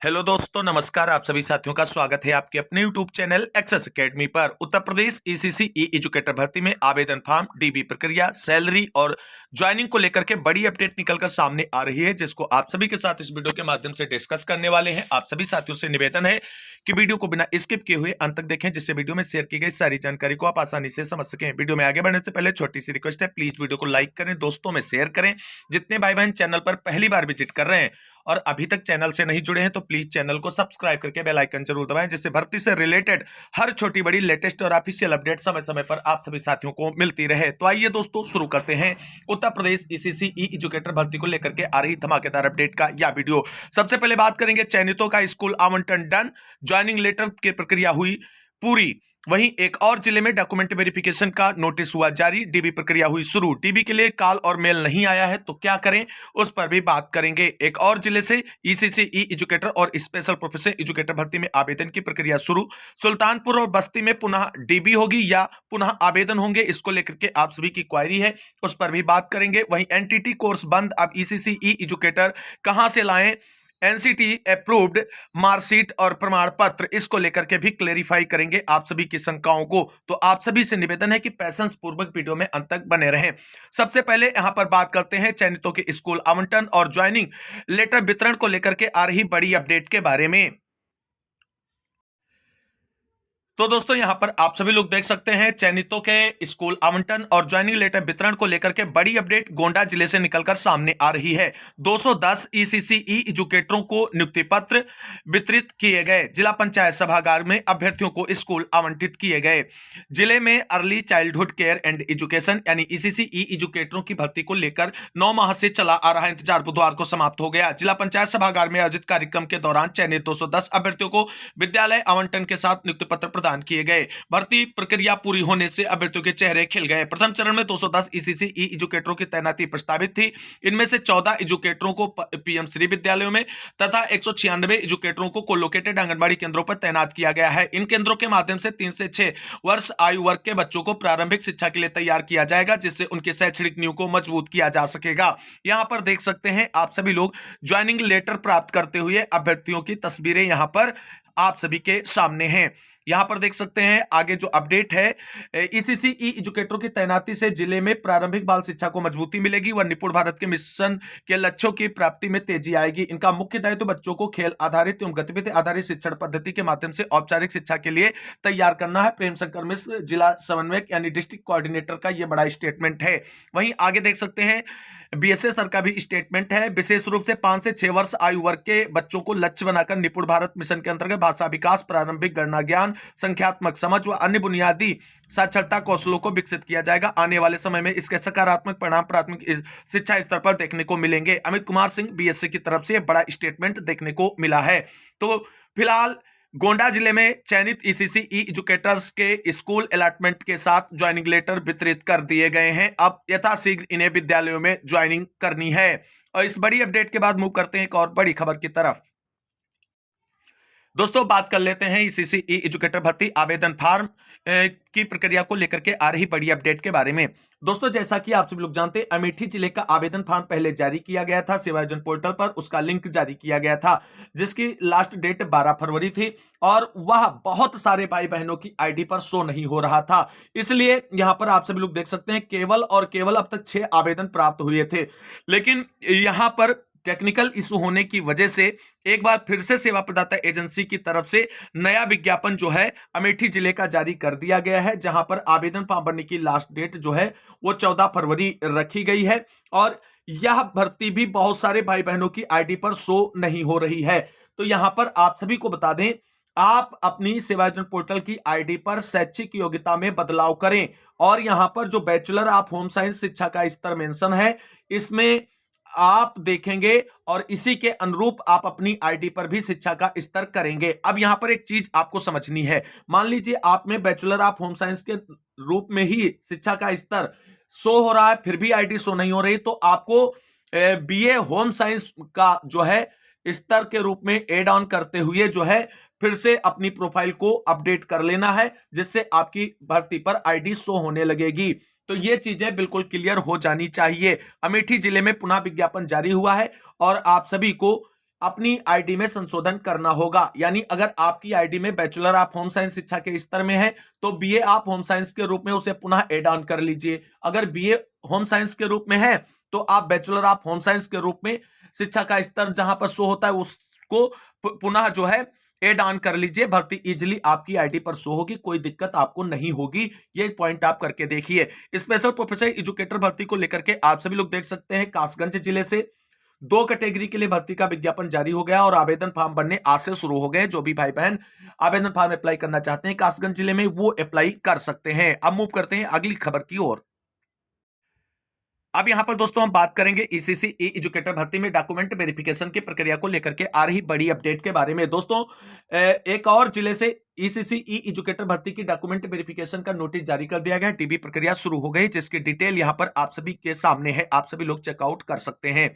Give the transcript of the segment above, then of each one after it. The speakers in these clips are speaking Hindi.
हेलो दोस्तों, नमस्कार। आप सभी साथियों का स्वागत है आपके अपने यूट्यूब चैनल एक्सेस एकेडमी पर। उत्तर प्रदेश ईसीसी ई एजुकेटर भर्ती में आवेदन फॉर्म, डीबी प्रक्रिया, सैलरी और ज्वाइनिंग को लेकर के बड़ी अपडेट निकलकर सामने आ रही है, जिसको आप सभी के साथ इस वीडियो के माध्यम से डिस्कस करने वाले हैं। आप सभी साथियों से निवेदन है कि वीडियो को बिना स्किप किए हुए अंत तक देखें, जिससे वीडियो में शेयर की गई सारी जानकारी को आप आसानी से समझ सकें। वीडियो में आगे बढ़ने से पहले छोटी सी रिक्वेस्ट है, प्लीज वीडियो को लाइक करें, दोस्तों में शेयर करें। जितने भाई बहन चैनल पर पहली बार विजिट कर रहे हैं और अभी तक चैनल से नहीं जुड़े हैं तो प्लीज चैनल को सब्सक्राइब करके बेल आइकन जरूर दबाएं, जिससे भर्ती से रिलेटेड हर छोटी बड़ी लेटेस्ट और ऑफिशियल अपडेट समय समय पर आप सभी साथियों को मिलती रहे। तो आइए दोस्तों, शुरू करते हैं उत्तर प्रदेश ईसीसी ई एजुकेटर भर्ती को लेकर के आ रही धमाकेदार अपडेट का यह वीडियो। सबसे पहले बात करेंगे चयनितों का स्कूल आवंटन डन, ज्वाइनिंग लेटर की प्रक्रिया हुई पूरी। वहीं एक और जिले में डॉक्यूमेंट वेरिफिकेशन का नोटिस हुआ जारी, डीबी प्रक्रिया हुई शुरू। डीबी के लिए कॉल और मेल नहीं आया है तो क्या करें, उस पर भी बात करेंगे। एक और जिले से ईसीसी ई एजुकेटर और स्पेशल प्रोफेशनल एजुकेटर भर्ती में आवेदन की प्रक्रिया शुरू। सुल्तानपुर और बस्ती में पुनः डीबी होगी या पुनः आवेदन होंगे, इसको लेकर के आप सभी की क्वायरी है, उस पर भी बात करेंगे। वहीं एनटीटी कोर्स बंद, अब ईसीसी ई एजुकेटर कहां से लाएं, एनसीटी अप्रूव्ड मार्कशीट और प्रमाण पत्र, इसको लेकर के भी क्लेरिफाई करेंगे आप सभी की शंकाओं को। तो आप सभी से निवेदन है कि पैशंस पूर्वक वीडियो में अंत तक बने रहें। सबसे पहले यहां पर बात करते हैं चयनितों के स्कूल आवंटन और ज्वाइनिंग लेटर वितरण को लेकर के आ रही बड़ी अपडेट के बारे में। तो दोस्तों, यहां पर आप सभी लोग देख सकते हैं चयनितों के स्कूल आवंटन और ज्वाइनिंग लेटर वितरण को लेकर के बड़ी अपडेट गोंडा जिले से निकलकर सामने आ रही है। 210 ईसीसी ई एजुकेटरों को नियुक्ति पत्र वितरित किए गए। जिला पंचायत सभागार में अभ्यर्थियों को स्कूल आवंटित किए गए। जिले में early childhood care and education यानी ईसीसी ई एजुकेटरों की भर्ती को लेकर 9 माह से चला आ रहा इंतजार बुधवार को समाप्त हो गया। जिला पंचायत सभागार में आयोजित कार्यक्रम के दौरान चयनित 210 अभ्यर्थियों को विद्यालय आवंटन के साथ नियुक्ति पत्र प्रदान किए गए। भर्ती प्रक्रिया पूरी होने से अभ्यर्थियों के चेहरे खिल गए। प्रथम चरण में 210 ईसीसी ई एजुकेटरों की तैनाती प्रस्तावित थी। इनमें से 14 एजुकेटरों को पीएम श्री विद्यालयों में तथा 196 एजुकेटरों को कोलोकेटेड आंगनबाड़ी केंद्रों पर तैनात किया गया है। इन केंद्रों के माध्यम से 3 से 6 वर्ष आयु वर्ग के बच्चों को प्रारंभिक शिक्षा के लिए तैयार किया जाएगा, जिससे उनके शैक्षणिक नींव को मजबूत किया जा सकेगा। यहां पर देख सकते हैं आप सभी लोग ज्वाइनिंग लेटर प्राप्त करते हुए अभ्यर्थियों की तस्वीरें यहां पर आप सभी के सामने हैं। यहां पर देख सकते हैं आगे जो अपडेट है, ईसीसी ई एजुकेटरों की तैनाती से जिले में प्रारंभिक बाल शिक्षा को मजबूती मिलेगी व निपुण भारत के मिशन के लक्ष्यों की प्राप्ति में तेजी आएगी। इनका मुख्य दायित्व बच्चों को खेल आधारित एवं गतिविधि आधारित शिक्षण पद्धति के माध्यम से औपचारिक शिक्षा के लिए तैयार करना है। प्रेम शंकर मिश्र जिला समन्वयक यानी डिस्ट्रिक्ट कोऑर्डिनेटर का यह बड़ा स्टेटमेंट है। वहीं आगे देख सकते हैं बीएसए सर का भी स्टेटमेंट है। विशेष रूप से 5 से 6 वर्ष आयु वर्ग के बच्चों को लक्ष्य बनाकर निपुण भारत मिशन के अंतर्गत भाषा विकास, प्रारंभिक गणना ज्ञान, संख्यात्मक समझ व अन्य बुनियादी साक्षरता कौशलों को विकसित किया जाएगा। आने वाले समय में इसके सकारात्मक परिणाम प्राथमिक शिक्षा स्तर पर देखने को मिलेंगे। अमित कुमार सिंह बीएसए की तरफ से बड़ा स्टेटमेंट देखने को मिला है। तो फिलहाल गोंडा जिले में चयनित ईसीसी ई एजुकेटर्स के स्कूल अलॉटमेंट के साथ ज्वाइनिंग लेटर वितरित कर दिए गए हैं। अब यथाशीघ्र इन्हें विद्यालयों में ज्वाइनिंग करनी है। और इस बड़ी अपडेट के बाद मूव करते हैं एक और बड़ी खबर की तरफ। दोस्तों, बात कर लेते हैं ईसीसी ई एजुकेटर भर्ती आवेदन फॉर्म की प्रक्रिया को लेकर के आ रही बड़ी अपडेट के बारे में। दोस्तों, जैसा कि आप सभी लोग जानते हैं, अमेठी जिले का आवेदन फॉर्म पहले जारी किया गया था सेवायोजन पोर्टल पर, उसका लिंक जारी किया गया था, जिसकी लास्ट डेट 12 फरवरी थी और वह बहुत सारे भाई बहनों की आईडी पर शो नहीं हो रहा था। इसलिए यहां पर आप सभी लोग देख सकते हैं केवल और केवल अब तक 6 आवेदन प्राप्त हुए थे, लेकिन यहां पर टेक्निकल इशू होने की वजह से एक बार फिर से सेवा प्रदाता एजेंसी की तरफ से नया विज्ञापन जो है अमेठी जिले का जारी कर दिया गया है, जहां पर आवेदन फॉर्म भरने की लास्ट डेट जो है वो 14 फरवरी रखी गई है। और यह भर्ती भी बहुत सारे भाई बहनों की आईडी पर शो नहीं हो रही है। तो यहां पर आप सभी को बता दें, आप अपनी सेवायोजन पोर्टल की आईडी पर शैक्षिक योग्यता में बदलाव करें और यहां पर जो बैचलर ऑफ होम साइंस शिक्षा का स्तर मेंशन है, इसमें आप देखेंगे और इसी के अनुरूप आप अपनी आईडी पर भी शिक्षा का स्तर करेंगे। अब यहां पर एक चीज आपको समझनी है, मान लीजिए आप में बैचलर ऑफ होम साइंस के रूप में ही शिक्षा का स्तर शो हो रहा है, फिर भी आईडी शो नहीं हो रही, तो आपको बीए होम साइंस का जो है स्तर के रूप में एड ऑन करते हुए जो है फिर से अपनी प्रोफाइल को अपडेट कर लेना है, जिससे आपकी भर्ती पर आईडी शो होने लगेगी। तो ये चीजें बिल्कुल क्लियर हो जानी चाहिए। अमेठी जिले में पुनः विज्ञापन जारी हुआ है और आप सभी को अपनी आईडी में संशोधन करना होगा। यानी अगर आपकी आईडी में बैचलर ऑफ होम साइंस शिक्षा के स्तर में है तो बीए ऑफ होम साइंस के रूप में उसे पुनः एड ऑन कर लीजिए। अगर बीए होम साइंस के रूप में है तो आप बैचलर ऑफ होम साइंस के रूप में शिक्षा का स्तर जहां पर शो होता है उसको पुनः जो है एड ऑन कर लीजिए। भर्ती इजिली आपकी आईडी पर शो होगी, कोई दिक्कत आपको नहीं होगी। ये पॉइंट आप करके देखिए। स्पेशल प्रोफेसर एजुकेटर भर्ती को लेकर के आप सभी लोग देख सकते हैं कासगंज जिले से 2 कैटेगरी के लिए भर्ती का विज्ञापन जारी हो गया और आवेदन फॉर्म भरने आज से शुरू हो गए। जो भी भाई बहन आवेदन फॉर्म अप्लाई करना चाहते हैं कासगंज जिले में वो अप्लाई कर सकते हैं। अब मूव करते हैं अगली खबर की ओर। अब यहां पर दोस्तों हम बात करेंगे ईसीसी ई एजुकेटर भर्ती में डॉक्यूमेंट वेरिफिकेशन की प्रक्रिया को लेकर के आ रही बड़ी अपडेट के बारे में। दोस्तों एक और जिले से ईसीसी ई एजुकेटर भर्ती की डॉक्यूमेंट वेरिफिकेशन का नोटिस जारी कर दिया गया। डीबी प्रक्रिया शुरू हो गई जिसकी डिटेल यहां पर आप सभी के सामने है, आप सभी लोग चेकआउट कर सकते हैं।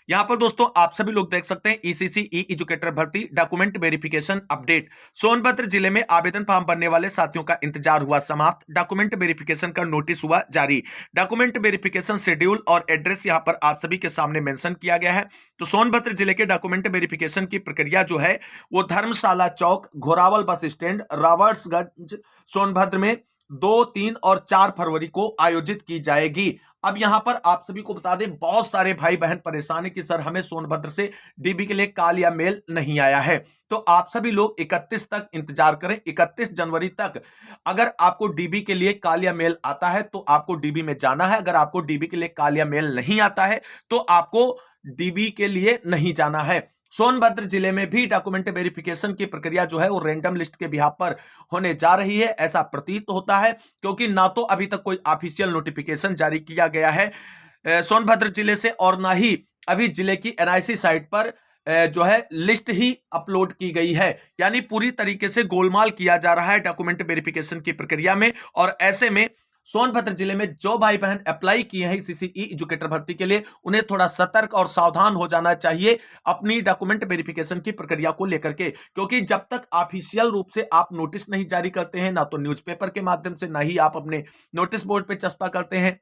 यहां पर दोस्तों आप सभी लोग देख सकते हैं ईसीसी ई एजुकेटर भर्ती डॉक्यूमेंट वेरिफिकेशन अपडेट। सोनभद्र जिले में आवेदन फॉर्म भरने वाले साथियों का इंतजार हुआ समाप्त, डॉक्यूमेंट वेरिफिकेशन का नोटिस हुआ जारी। डॉक्यूमेंट वेरिफिकेशन शेड्यूल और एड्रेस यहां पर आप सभी के सामने मेंशन किया गया है। तो सोनभद्र जिले के डॉक्यूमेंट वेरिफिकेशन की प्रक्रिया जो है वो धर्मशाला चौक, घोरावल बस स्टैंड, रावर्ट्सगंज, सोनभद्र में 2, 3 और 4 फरवरी को आयोजित की जाएगी। अब यहां पर आप सभी को बता दें बहुत सारे भाई बहन परेशान है कि सर हमें सोनभद्र से डीबी के लिए कॉल या मेल नहीं आया है। तो आप सभी लोग 31 तक इंतजार करें। 31 जनवरी तक अगर आपको डीबी के लिए कॉल या मेल आता है तो आपको डीबी में जाना है। अगर आपको डीबी के लिए कॉल या मेल नहीं आता है तो आपको डीबी के लिए नहीं जाना है। सोनभद्र जिले में भी डॉक्यूमेंट वेरिफिकेशन की प्रक्रिया जो है वो रैंडम लिस्ट के बिहाफ पर होने जा रही है, ऐसा प्रतीत होता है, क्योंकि ना तो अभी तक कोई ऑफिशियल नोटिफिकेशन जारी किया गया है सोनभद्र जिले से और ना ही अभी जिले की एनआईसी साइट पर जो है लिस्ट ही अपलोड की गई है। यानी पूरी तरीके से गोलमाल किया जा रहा है डॉक्यूमेंट वेरिफिकेशन की प्रक्रिया में। और ऐसे में सोनभद्र जिले में जो भाई बहन अप्लाई किए हैं सीसीई एजुकेटर भर्ती के लिए उन्हें थोड़ा सतर्क और सावधान हो जाना चाहिए अपनी डॉक्यूमेंट वेरिफिकेशन की प्रक्रिया को लेकर के, क्योंकि जब तक ऑफिशियल रूप से आप नोटिस नहीं जारी करते हैं, ना तो न्यूज़पेपर के माध्यम से, ना ही आप अपने नोटिस बोर्ड पे चस्पा करते हैं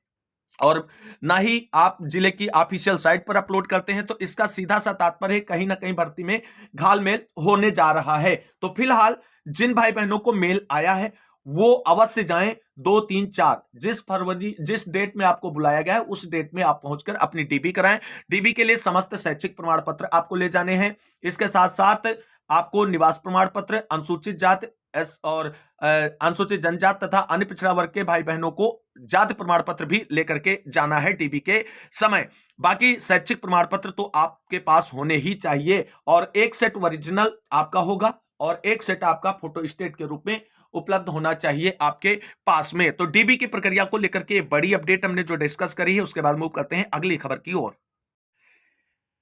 और ना ही आप जिले की ऑफिशियल साइट पर अपलोड करते हैं, तो इसका सीधा सा तात्पर्य कहीं ना कहीं भर्ती में घालमेल होने जा रहा है। तो फिलहाल जिन भाई बहनों को मेल आया है वो अवश्य जाएं। 2, 3, 4 जिस डेट में आपको बुलाया गया है उस डेट में आप पहुंचकर अपनी डीबी कराएं। डीबी के लिए समस्त शैक्षिक प्रमाण पत्र आपको ले जाने हैं। इसके साथ साथ आपको निवास प्रमाण पत्र, अनुसूचित जाति और अनुसूचित जनजाति तथा अन्य पिछड़ा वर्ग के भाई बहनों को जाति प्रमाण पत्र भी लेकर के जाना है डीबी के समय। बाकी शैक्षिक प्रमाण पत्र तो आपके पास होने ही चाहिए और एक सेट ओरिजिनल आपका होगा और एक सेट आपका फोटो स्टेट के रूप में उपलब्ध होना चाहिए आपके पास में। तो डीबी की प्रक्रिया को लेकर के बड़ी अपडेट हमने जो डिस्कस करी है उसके बाद मूव करते हैं अगली खबर की ओर।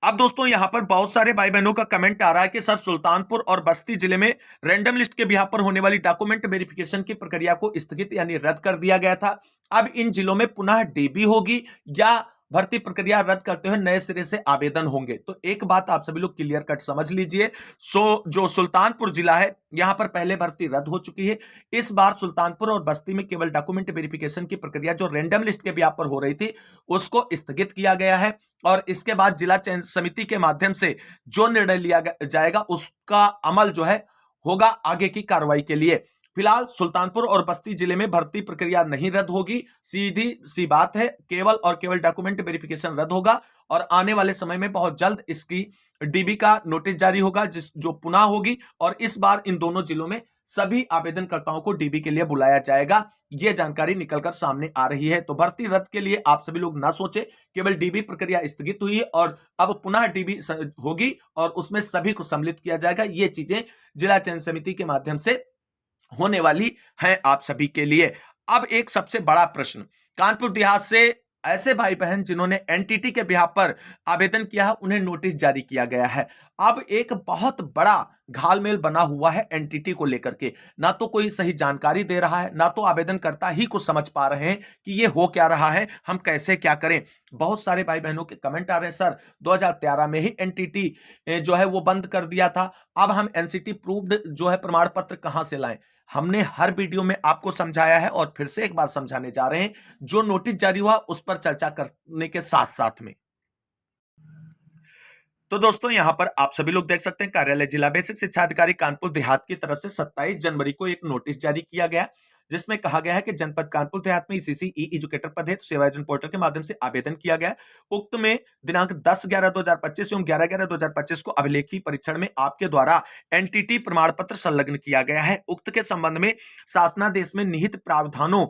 अब दोस्तों यहां पर बहुत सारे भाई बहनों का कमेंट आ रहा है कि सर सुल्तानपुर और बस्ती जिले में रैंडम लिस्ट के बिहाफ पर होने वाली डॉक्यूमेंट वेरिफिकेशन की प्रक्रिया को स्थगित यानी रद्द कर दिया गया था। अब इन जिलों में पुनः डीबी होगी या भर्ती प्रक्रिया रद्द करते हुए नए सिरे से आवेदन होंगे। तो एक बात आप सभी लोग क्लियर कट समझ लीजिए। जो सुल्तानपुर जिला है यहां पर पहले भर्ती रद्द हो चुकी है। इस बार सुल्तानपुर और बस्ती में केवल डॉक्यूमेंट वेरिफिकेशन की प्रक्रिया जो रैंडम लिस्ट के बिहाफ पर हो रही थी उसको स्थगित किया गया है और इसके बाद जिला चयन समिति के माध्यम से जो निर्णय लिया जाएगा उसका अमल जो है होगा आगे की कार्रवाई के लिए। फिलहाल सुल्तानपुर और बस्ती जिले में भर्ती प्रक्रिया नहीं रद्द होगी, सीधी सी बात है, केवल और केवल डॉक्यूमेंट वेरिफिकेशन रद्द होगा और आने वाले समय में बहुत जल्द इसकी डीबी का नोटिस जारी होगा जो पुनः होगी और इस बार इन दोनों जिलों में सभी आवेदनकर्ताओं को डीबी के लिए बुलाया जाएगा। यह जानकारी निकलकर सामने आ रही है। तो भर्ती रद्द के लिए आप सभी लोग ना सोचे, केवल डीबी प्रक्रिया स्थगित हुई है और अब पुनः डीबी होगी और उसमें सभी को सम्मिलित किया जाएगा। ये चीजें जिला चयन समिति के माध्यम से होने वाली है आप सभी के लिए। अब एक सबसे बड़ा प्रश्न, कानपुर देहात से ऐसे भाई बहन जिन्होंने एनटीटी के बिहाफ पर आवेदन किया है उन्हें नोटिस जारी किया गया है। अब एक बहुत बड़ा घालमेल बना हुआ है एनटीटी को लेकर के, ना तो कोई सही जानकारी दे रहा है, ना तो आवेदनकर्ता ही कुछ समझ पा रहे हैं कि ये हो क्या रहा है, हम कैसे क्या करें। बहुत सारे भाई बहनों के कमेंट आ रहे हैं सर 2013 में ही एनटीटी जो है वो बंद कर दिया था, अब हम एनसीटी प्रूव्ड जो है प्रमाण पत्र कहां से लाएं। हमने हर वीडियो में आपको समझाया है और फिर से एक बार समझाने जा रहे हैं। जो नोटिस जारी हुआ उस पर चर्चा करने के साथ साथ में तो दोस्तों यहां पर आप सभी लोग देख सकते हैं कार्यालय जिला बेसिक शिक्षा अधिकारी कानपुर देहात की तरफ से 27 जनवरी को एक नोटिस जारी किया गया, जिसमें कहा गया है कि जनपद कानपुर देहात में ईसीसी ई एजुकेटर पद हेतु सेवा योजना पोर्टल के माध्यम से आवेदन किया गया। उक्त में दिनांक 10/11/2025 एवं 11/11/2025 को अभिलेखी परीक्षण में आपके द्वारा एनटीटी प्रमाण पत्र संलग्न किया गया है। उक्त के संबंध में शासनादेश में निहित प्रावधानों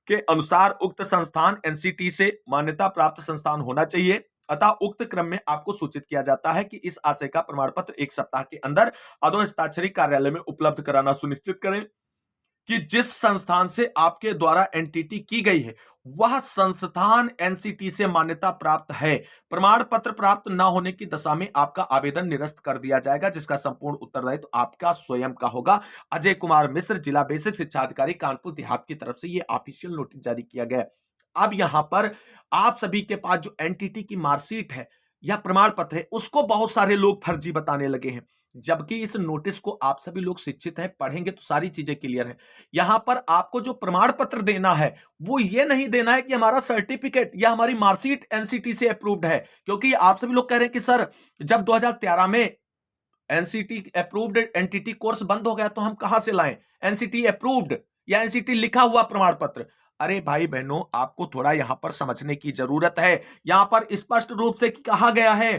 के अनुसार उक्त संस्थान एनसीटी से मान्यता प्राप्त संस्थान होना चाहिए। अतः उक्त क्रम में आपको सूचित किया जाता है कि इस आशय का प्रमाण पत्र 1 सप्ताह के अंदर अधोहस्ताक्षरी कार्यालय में उपलब्ध कराना सुनिश्चित करें कि जिस संस्थान से आपके द्वारा एनटीटी की गई है वह संस्थान एनसीटी से मान्यता प्राप्त है। प्रमाण पत्र प्राप्त न होने की दशा में आपका आवेदन निरस्त कर दिया जाएगा, जिसका संपूर्ण उत्तरदायित्व आपका स्वयं का होगा। अजय कुमार मिश्र, जिला बेसिक शिक्षा अधिकारी कानपुर देहात की तरफ से यह ऑफिशियल नोटिस जारी किया गया। अब यहां पर आप सभी के पास जो एनटीटी की मार्कशीट है या प्रमाण पत्र है उसको बहुत सारे लोग फर्जी बताने लगे हैं, जबकि इस नोटिस को आप सभी लोग शिक्षित है, पढ़ेंगे तो सारी चीजें क्लियर है। यहां पर आपको जो प्रमाण पत्र देना है वो ये नहीं देना है कि हमारा सर्टिफिकेट या हमारी मार्कशीट एनसीटी से अप्रूव्ड है, क्योंकि आप सभी लोग कह रहे हैं कि सर जब 2013 में एनसीटी अप्रूव्ड एनटीटी कोर्स बंद हो गया तो हम कहां से लाएं एनसीटी अप्रूव्ड या एनसीटी लिखा हुआ प्रमाण पत्र। अरे भाई बहनों, आपको थोड़ा यहां पर समझने की जरूरत है। यहां पर स्पष्ट रूप से कहा गया है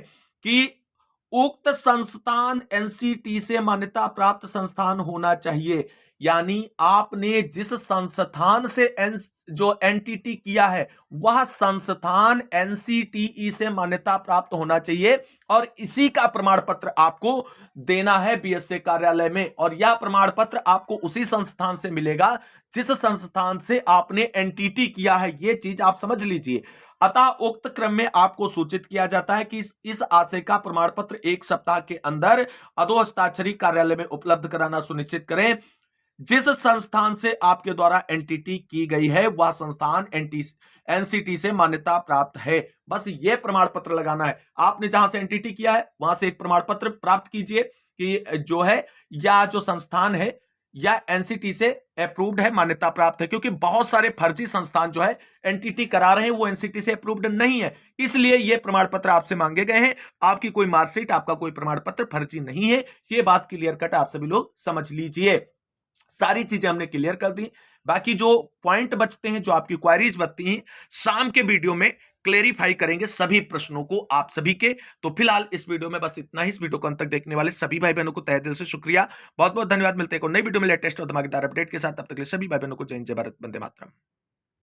कि उक्त संस्थान एनसीटी से मान्यता प्राप्त संस्थान होना चाहिए, यानी आपने जिस संस्थान से जो एनटीटी किया है वह संस्थान एनसीटीई से मान्यता प्राप्त होना चाहिए और इसी का प्रमाण पत्र आपको देना है बीएसए कार्यालय में। और यह प्रमाण पत्र आपको उसी संस्थान से मिलेगा जिस संस्थान से आपने एनटीटी किया है, यह चीज आप समझ लीजिए। अतः उक्त क्रम में आपको सूचित किया जाता है कि इस आशय का प्रमाण पत्र 1 सप्ताह के अंदर अधोहस्ताक्षरी कार्यालय में उपलब्ध कराना सुनिश्चित करें। जिस संस्थान से आपके द्वारा एनटीटी की गई है वह संस्थान एनसीटी से मान्यता प्राप्त है। बस यह प्रमाण पत्र लगाना है। आपने जहां से एनटीटी किया है वहां से एक प्रमाण पत्र प्राप्त कीजिए कि जो है या जो संस्थान है या एनसीटी से अप्रूव्ड है, मान्यता प्राप्त है, क्योंकि बहुत सारे फर्जी संस्थान जो है एनटीटी करा रहे हैं वो एनसीटी से अप्रूव्ड नहीं है, इसलिए ये प्रमाण पत्र आपसे मांगे गए हैं। आपकी कोई मार्कशीट, आपका कोई प्रमाण पत्र फर्जी नहीं है, ये बात क्लियर कट आप सभी लोग समझ लीजिए। सारी चीजें हमने क्लियर कर दी। बाकी जो पॉइंट बचते हैं, जो आपकी क्वेरीज बचती हैं, शाम के वीडियो में क्लेरिफाई करेंगे सभी प्रश्नों को आप सभी के। तो फिलहाल इस वीडियो में बस इतना ही। इस वीडियो को अंत तक देखने वाले सभी भाई बहनों को तहे दिल से शुक्रिया, बहुत बहुत धन्यवाद। मिलते हैं नई वीडियो में लेटेस्ट और धमाकेदार अपडेट के साथ। तब तक के लिए सभी भाई बहनों को जय हिंद, जय भारत, वंदे मातरम।